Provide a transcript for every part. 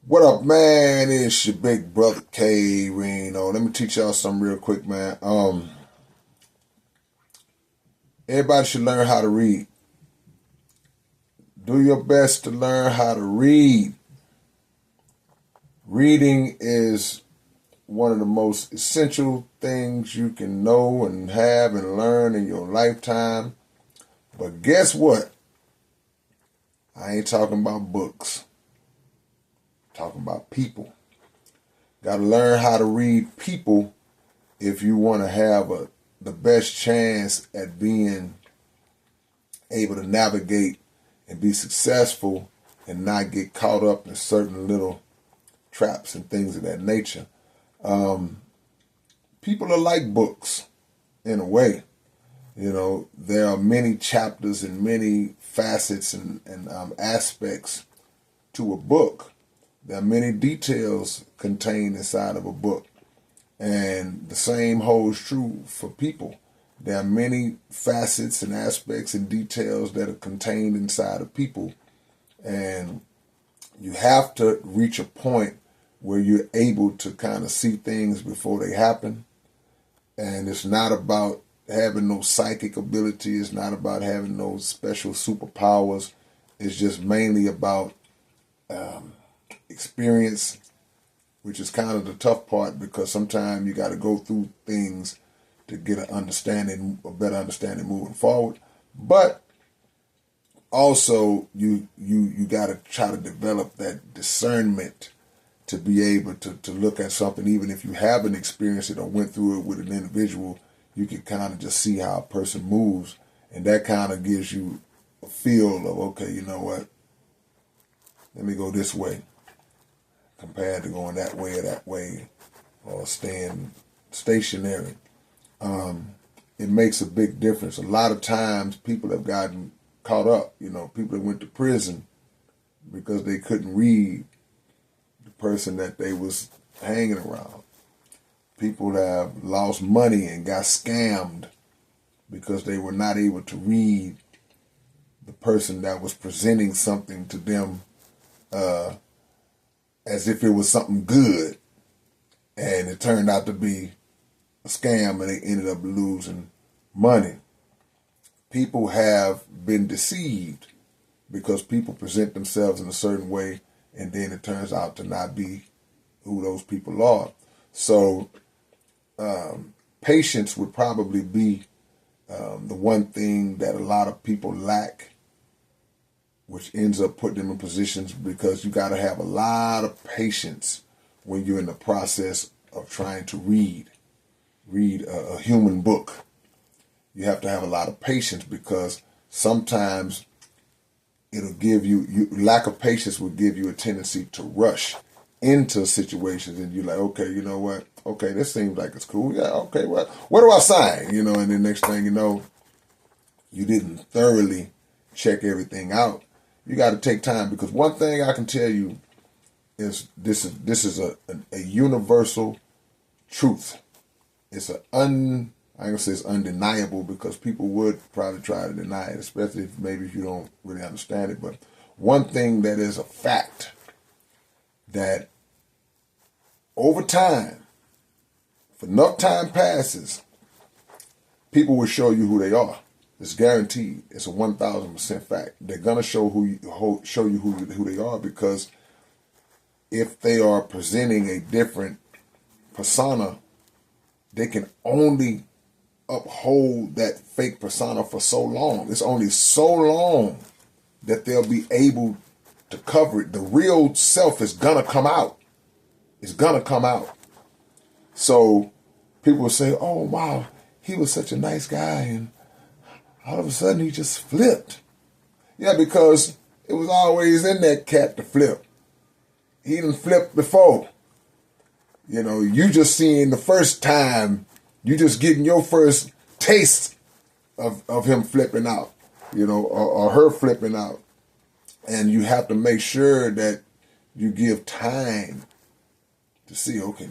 What up, man? It's your big brother K-Rino. Let me teach y'all something real quick, man. Everybody should learn how to read. Do your best to learn how to read. Reading is one of the most essential things you can know and have and learn in your lifetime. But guess what? I ain't talking about books. I'm talking about people. Got to learn how to read people if you want to have the best chance at being able to navigate and be successful and not get caught up in certain little traps and things of that nature. People are like books in a way. You know, there are many chapters and many facets and aspects to a book. There are many details contained inside of a book. And the same holds true for people. There are many facets and aspects and details that are contained inside of people. And you have to reach a point where you're able to kind of see things before they happen. And it's not about having no psychic ability. It's not about having no special superpowers. It's just mainly about experience, which is kind of the tough part because sometimes you got to go through things to get a better understanding moving forward. But also you got to try to develop that discernment to be able to look at something, even if you haven't experienced it or went through it with an individual, you can kind of just see how a person moves, and that kind of gives you a feel of, okay, you know what, let me go this way compared to going that way or staying stationary. It makes a big difference. A lot of times people have gotten caught up, people that went to prison because they couldn't read the person that they was hanging around. People have lost money and got scammed because they were not able to read the person that was presenting something to them as if it was something good, and it turned out to be a scam and they ended up losing money. People have been deceived because people present themselves in a certain way and then it turns out to not be who those people are. So patience would probably be the one thing that a lot of people lack, which ends up putting them in positions because you got to have a lot of patience when you're in the process of trying to read a human book. You have to have a lot of patience because sometimes it'll give you lack of patience will give you a tendency to rush into situations, and you're like, okay, you know what? Okay, this seems like it's cool. Yeah, okay, what do I sign? And the next thing you know, you didn't thoroughly check everything out. You got to take time, because one thing I can tell you is this is a universal truth. It's I ain't gonna say it's undeniable, because people would probably try to deny it, especially if you don't really understand it. But one thing that is a fact, that over time, if enough time passes, people will show you who they are. It's guaranteed. It's a 1,000% fact. They're gonna show you who they are, because if they are presenting a different persona, they can only uphold that fake persona for so long. It's only so long that they'll be able to cover it. The real self is gonna come out. It's gonna come out. So people will say, oh wow, he was such a nice guy, and all of a sudden he just flipped. Yeah, because it was always in that cat to flip. He didn't flip before. You just seeing the first time, you just getting your first taste of him flipping out, or her flipping out. And you have to make sure that you give time to see, okay,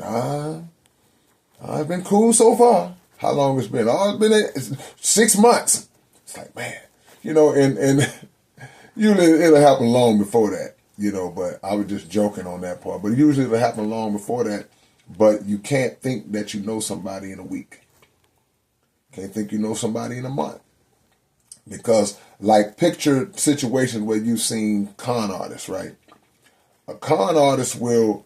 I've been cool so far. How long it's been? Oh, it's been 6 months. It's like, man, and usually it'll happen long before that. But I was just joking on that part. But usually it'll happen long before that. But you can't think that you know somebody in a week. Can't think you know somebody in a month. Because, like, picture situations where you've seen con artists, right? A con artist will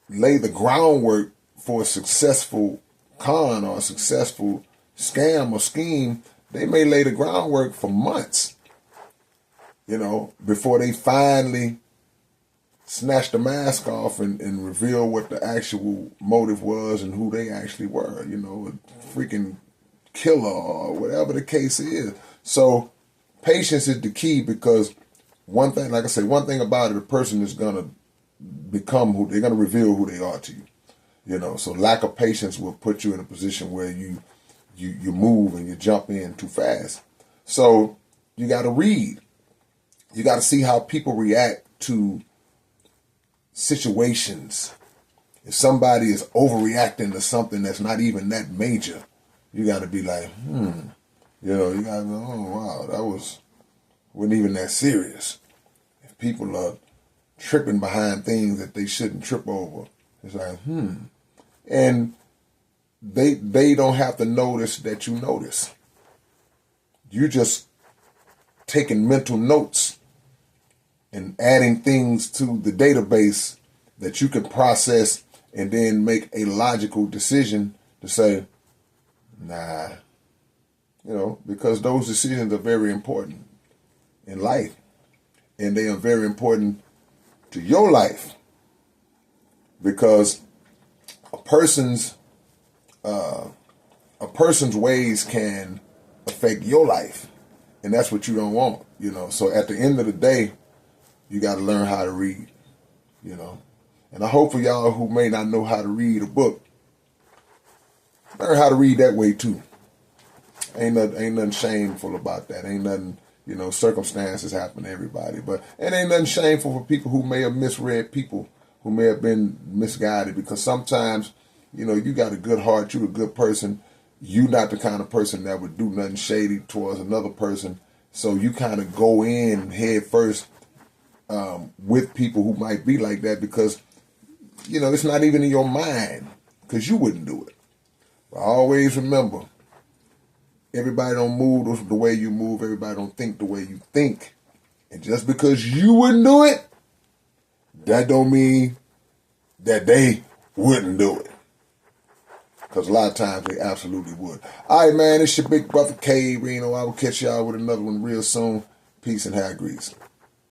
lay the groundwork for a successful con or a successful scam or scheme. They may lay the groundwork for months, before they finally snatch the mask off and reveal what the actual motive was and who they actually were, a freaking killer or whatever the case is. So patience is the key, because one thing, like I say, one thing about it, a person is going to become who they're going to reveal who they are to you. So lack of patience will put you in a position where you move and you jump in too fast. So you got to read. You got to see how people react to situations. If somebody is overreacting to something that's not even that major, you got to be like, you got to go, oh, wow, that wasn't even that serious. If people are tripping behind things that they shouldn't trip over, it's like, And they don't have to notice that you notice. You just taking mental notes and adding things to the database that you can process and then make a logical decision to say, nah, because those decisions are very important in life, and they are very important to your life, because a person's ways can affect your life, and that's what you don't want, So at the end of the day, you got to learn how to read, And I hope for y'all who may not know how to read a book, learn how to read that way too. Ain't nothing shameful about that. Ain't nothing, circumstances happen to everybody. But it ain't nothing shameful for people who may have misread people, who may have been misguided. Because sometimes, you got a good heart, you a good person. You not the kind of person that would do nothing shady towards another person. So you kind of go in head first with people who might be like that, because, it's not even in your mind, because you wouldn't do it. But always remember, everybody don't move the way you move. Everybody don't think the way you think. And just because you wouldn't do it, that don't mean that they wouldn't do it. Because a lot of times they absolutely would. All right, man, it's your big brother K-Rino. I will catch y'all with another one real soon. Peace and high grease.